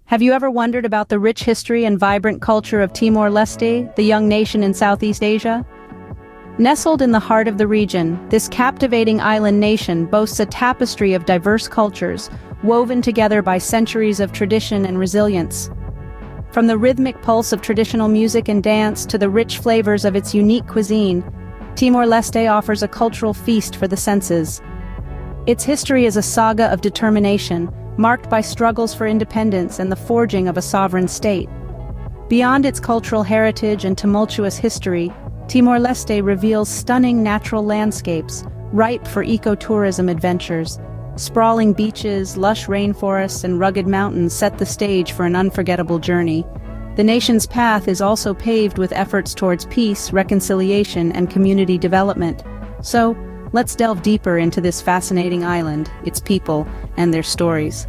Have you ever wondered about the rich history and vibrant culture of Timor-Leste, the young nation in Southeast Asia? Nestled in the heart of the region, this captivating island nation boasts a tapestry of diverse cultures, woven together by centuries of tradition and resilience. From the rhythmic pulse of traditional music and dance to the rich flavors of its unique cuisine, Timor-Leste offers a cultural feast for the senses. Its history is a saga of determination, marked by struggles for independence and the forging of a sovereign state. Beyond its cultural heritage and tumultuous history, Timor-Leste reveals stunning natural landscapes, ripe for ecotourism adventures. Sprawling beaches, lush rainforests, and rugged mountains set the stage for an unforgettable journey. The nation's path is also paved with efforts towards peace, reconciliation, and community development. So, let's delve deeper into this fascinating island, its people, and their stories.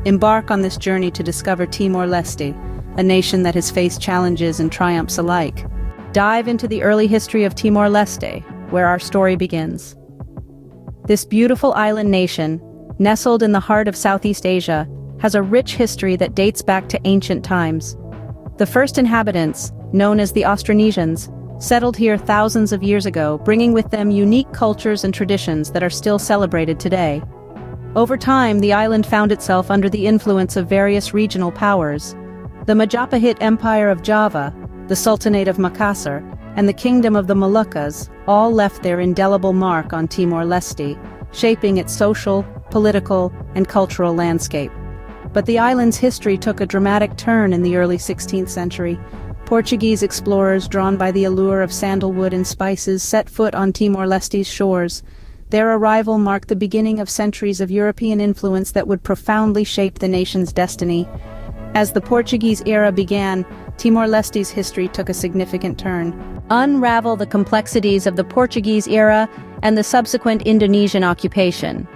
Embark on this journey to discover Timor-Leste, a nation that has faced challenges and triumphs alike. Dive into the early history of Timor-Leste, where our story begins. This beautiful island nation, nestled in the heart of Southeast Asia, has a rich history that dates back to ancient times. The first inhabitants, known as the Austronesians, settled here thousands of years ago, bringing with them unique cultures and traditions that are still celebrated today. Over time, the island found itself under the influence of various regional powers. The Majapahit Empire of Java, the Sultanate of Makassar, and the Kingdom of the Moluccas all left their indelible mark on Timor-Leste, shaping its social, political, and cultural landscape. But the island's history took a dramatic turn in the early 16th century. Portuguese explorers drawn by the allure of sandalwood and spices set foot on Timor-Leste's shores. Their arrival marked the beginning of centuries of European influence that would profoundly shape the nation's destiny. As the Portuguese era began, Timor-Leste's history took a significant turn. Unravel the complexities of the Portuguese era and the subsequent Indonesian occupation.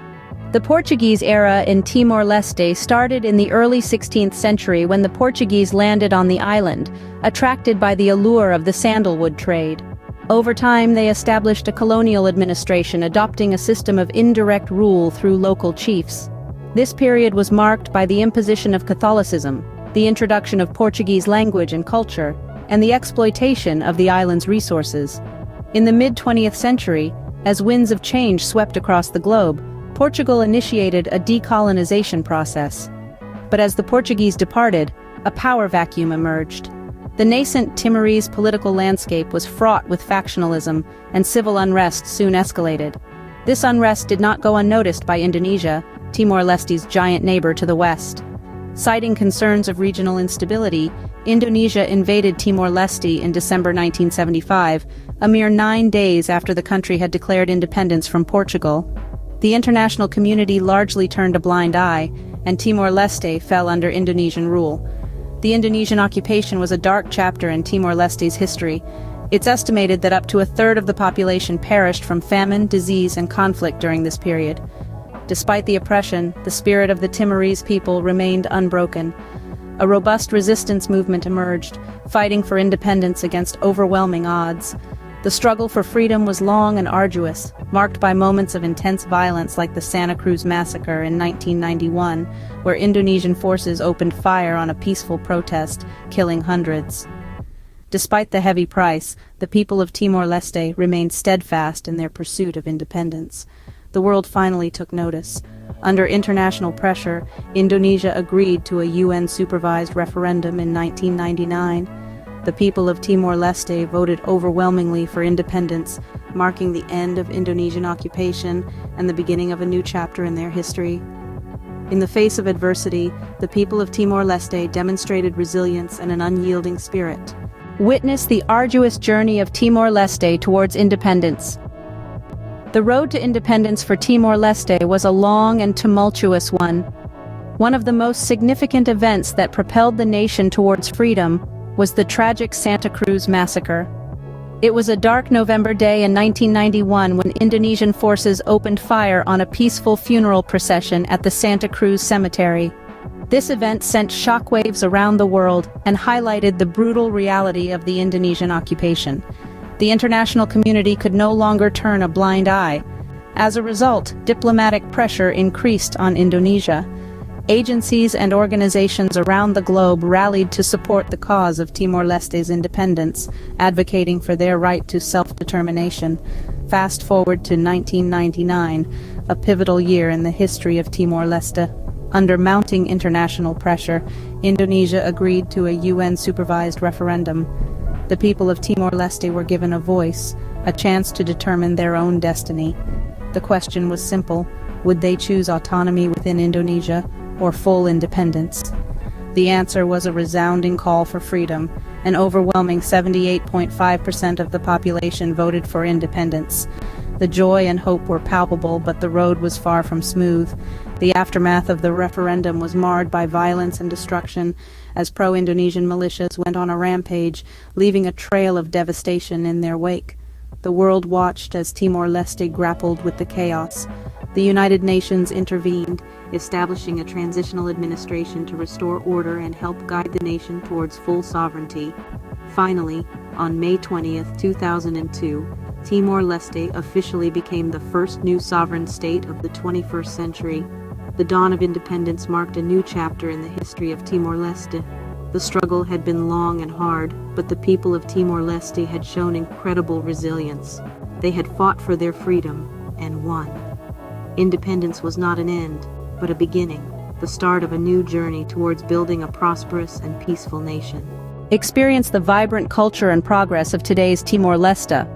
The Portuguese era in Timor-Leste started in the early 16th century when the Portuguese landed on the island, attracted by the allure of the sandalwood trade. Over time, they established a colonial administration, adopting a system of indirect rule through local chiefs. This period was marked by the imposition of Catholicism, the introduction of Portuguese language and culture, and the exploitation of the island's resources. In the mid-20th century, as winds of change swept across the globe, Portugal initiated a decolonization process. But as the Portuguese departed, a power vacuum emerged. The nascent Timorese political landscape was fraught with factionalism, and civil unrest soon escalated. This unrest did not go unnoticed by Indonesia, Timor-Leste's giant neighbor to the west. Citing concerns of regional instability, Indonesia invaded Timor-Leste in December 1975, a mere 9 days after the country had declared independence from Portugal. The international community largely turned a blind eye, and Timor-Leste fell under Indonesian rule. The Indonesian occupation was a dark chapter in Timor-Leste's history. It's estimated that up to a third of the population perished from famine, disease, and conflict during this period. Despite the oppression, the spirit of the Timorese people remained unbroken. A robust resistance movement emerged, fighting for independence against overwhelming odds. The struggle for freedom was long and arduous, marked by moments of intense violence like the Santa Cruz Massacre in 1991, where Indonesian forces opened fire on a peaceful protest, killing hundreds. Despite the heavy price, the people of Timor-Leste remained steadfast in their pursuit of independence. The world finally took notice. Under international pressure, Indonesia agreed to a UN-supervised referendum in 1999. The people of Timor-Leste voted overwhelmingly for independence, marking the end of Indonesian occupation and the beginning of a new chapter in their history. In the face of adversity, the people of Timor-Leste demonstrated resilience and an unyielding spirit. Witness the arduous journey of Timor-Leste towards independence. The road to independence for Timor-Leste was a long and tumultuous one. One of the most significant events that propelled the nation towards freedom was the tragic Santa Cruz Massacre. It was a dark November day in 1991 when Indonesian forces opened fire on a peaceful funeral procession at the Santa Cruz Cemetery. This event sent shockwaves around the world and highlighted the brutal reality of the Indonesian occupation. The international community could no longer turn a blind eye. As a result, diplomatic pressure increased on Indonesia. Agencies and organizations around the globe rallied to support the cause of Timor-Leste's independence, advocating for their right to self-determination. Fast forward to 1999, a pivotal year in the history of Timor-Leste. Under mounting international pressure, Indonesia agreed to a UN-supervised referendum. The people of Timor-Leste were given a voice, a chance to determine their own destiny. The question was simple: would they choose autonomy within Indonesia or full independence? The answer was a resounding call for freedom. An overwhelming 78.5% of the population voted for independence. The joy and hope were palpable, but the road was far from smooth. The aftermath of the referendum was marred by violence and destruction as pro-Indonesian militias went on a rampage, leaving a trail of devastation in their wake. The world watched as Timor-Leste grappled with the chaos. The United Nations intervened, establishing a transitional administration to restore order and help guide the nation towards full sovereignty. Finally, on May 20, 2002, Timor-Leste officially became the first new sovereign state of the 21st century. The dawn of independence marked a new chapter in the history of Timor-Leste. The struggle had been long and hard, but the people of Timor-Leste had shown incredible resilience. They had fought for their freedom and won. Independence was not an end, but a beginning, the start of a new journey towards building a prosperous and peaceful nation. Experience the vibrant culture and progress of today's Timor-Leste.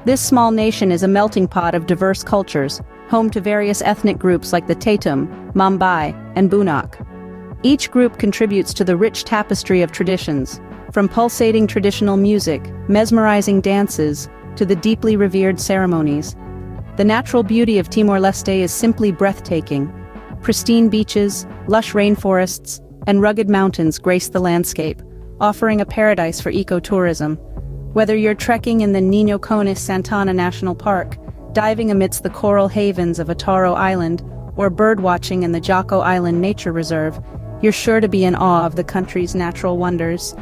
This small nation is a melting pot of diverse cultures, home to various ethnic groups like the Tatum, Mambai, and Bunak. Each group contributes to the rich tapestry of traditions, from pulsating traditional music, mesmerizing dances, to the deeply revered ceremonies. The natural beauty of Timor-Leste is simply breathtaking. Pristine beaches, lush rainforests, and rugged mountains grace the landscape, offering a paradise for ecotourism. Whether you're trekking in the Niño Conis Santana National Park, diving amidst the coral havens of Ataro Island, or birdwatching in the Jocko Island Nature Reserve, you're sure to be in awe of the country's natural wonders.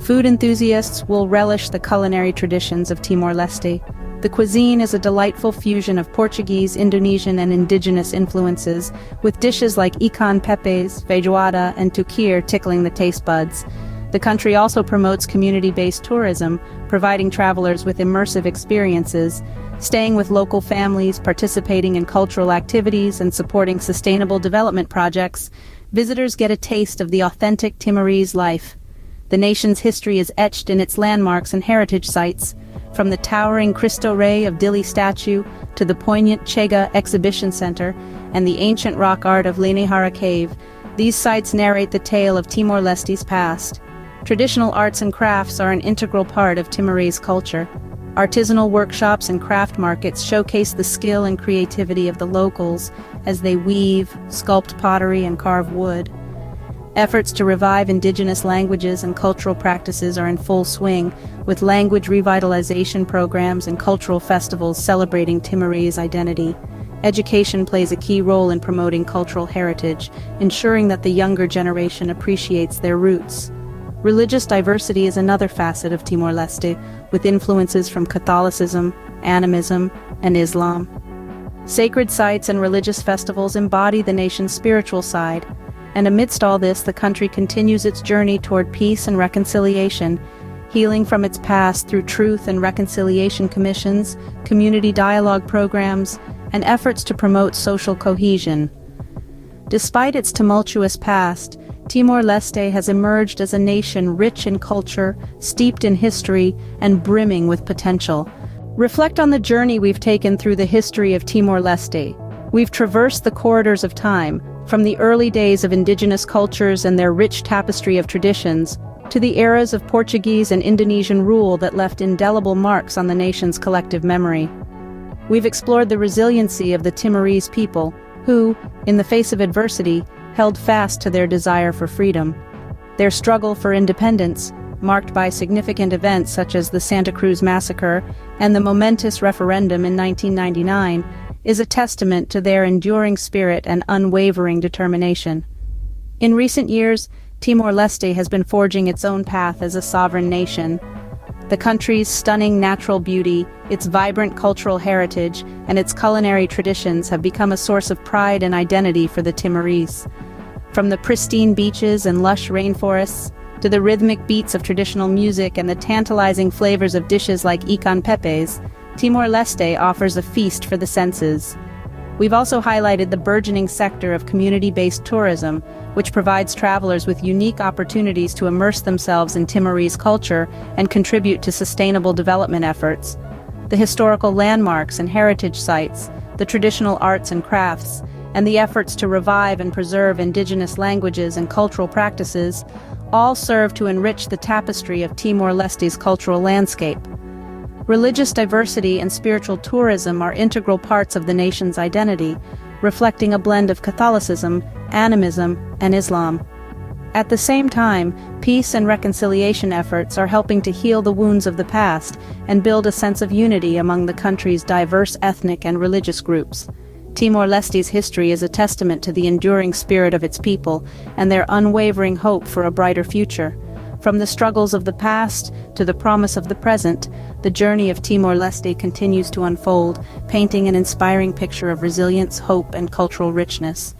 Food enthusiasts will relish the culinary traditions of Timor-Leste. The cuisine is a delightful fusion of Portuguese, Indonesian, and indigenous influences, with dishes like ikan pepes, feijoada, and tukir tickling the taste buds. The country also promotes community-based tourism, providing travelers with immersive experiences. Staying with local families, participating in cultural activities, and supporting sustainable development projects, visitors get a taste of the authentic Timorese life. The nation's history is etched in its landmarks and heritage sites, from the towering Cristo Rey of Dili statue to the poignant Chega Exhibition Center and the ancient rock art of Lenihara Cave. These sites narrate the tale of Timor-Leste's past. Traditional arts and crafts are an integral part of Timorese culture. Artisanal workshops and craft markets showcase the skill and creativity of the locals as they weave, sculpt pottery, and carve wood. Efforts to revive indigenous languages and cultural practices are in full swing, with language revitalization programs and cultural festivals celebrating Timorese identity. Education plays a key role in promoting cultural heritage, ensuring that the younger generation appreciates their roots. Religious diversity is another facet of Timor-Leste, with influences from Catholicism, animism, and Islam. Sacred sites and religious festivals embody the nation's spiritual side, and amidst all this, the country continues its journey toward peace and reconciliation, healing from its past through truth and reconciliation commissions, community dialogue programs, and efforts to promote social cohesion. Despite its tumultuous past, Timor-Leste has emerged as a nation rich in culture, steeped in history, and brimming with potential. Reflect on the journey we've taken through the history of Timor-Leste. We've traversed the corridors of time, from the early days of indigenous cultures and their rich tapestry of traditions, to the eras of Portuguese and Indonesian rule that left indelible marks on the nation's collective memory. We've explored the resiliency of the Timorese people, who, in the face of adversity, held fast to their desire for freedom. Their struggle for independence, marked by significant events such as the Santa Cruz Massacre and the momentous referendum in 1999, is a testament to their enduring spirit and unwavering determination. In recent years, Timor-Leste has been forging its own path as a sovereign nation. The country's stunning natural beauty, its vibrant cultural heritage, and its culinary traditions have become a source of pride and identity for the Timorese. From the pristine beaches and lush rainforests, to the rhythmic beats of traditional music and the tantalizing flavors of dishes like ikan pepes, Timor-Leste offers a feast for the senses. We've also highlighted the burgeoning sector of community-based tourism, which provides travelers with unique opportunities to immerse themselves in Timorese culture and contribute to sustainable development efforts. The historical landmarks and heritage sites, the traditional arts and crafts, and the efforts to revive and preserve indigenous languages and cultural practices all serve to enrich the tapestry of Timor-Leste's cultural landscape. Religious diversity and spiritual tourism are integral parts of the nation's identity, reflecting a blend of Catholicism, animism, and Islam. At the same time, peace and reconciliation efforts are helping to heal the wounds of the past and build a sense of unity among the country's diverse ethnic and religious groups. Timor-Leste's history is a testament to the enduring spirit of its people and their unwavering hope for a brighter future. From the struggles of the past to the promise of the present, the journey of Timor-Leste continues to unfold, painting an inspiring picture of resilience, hope, and cultural richness.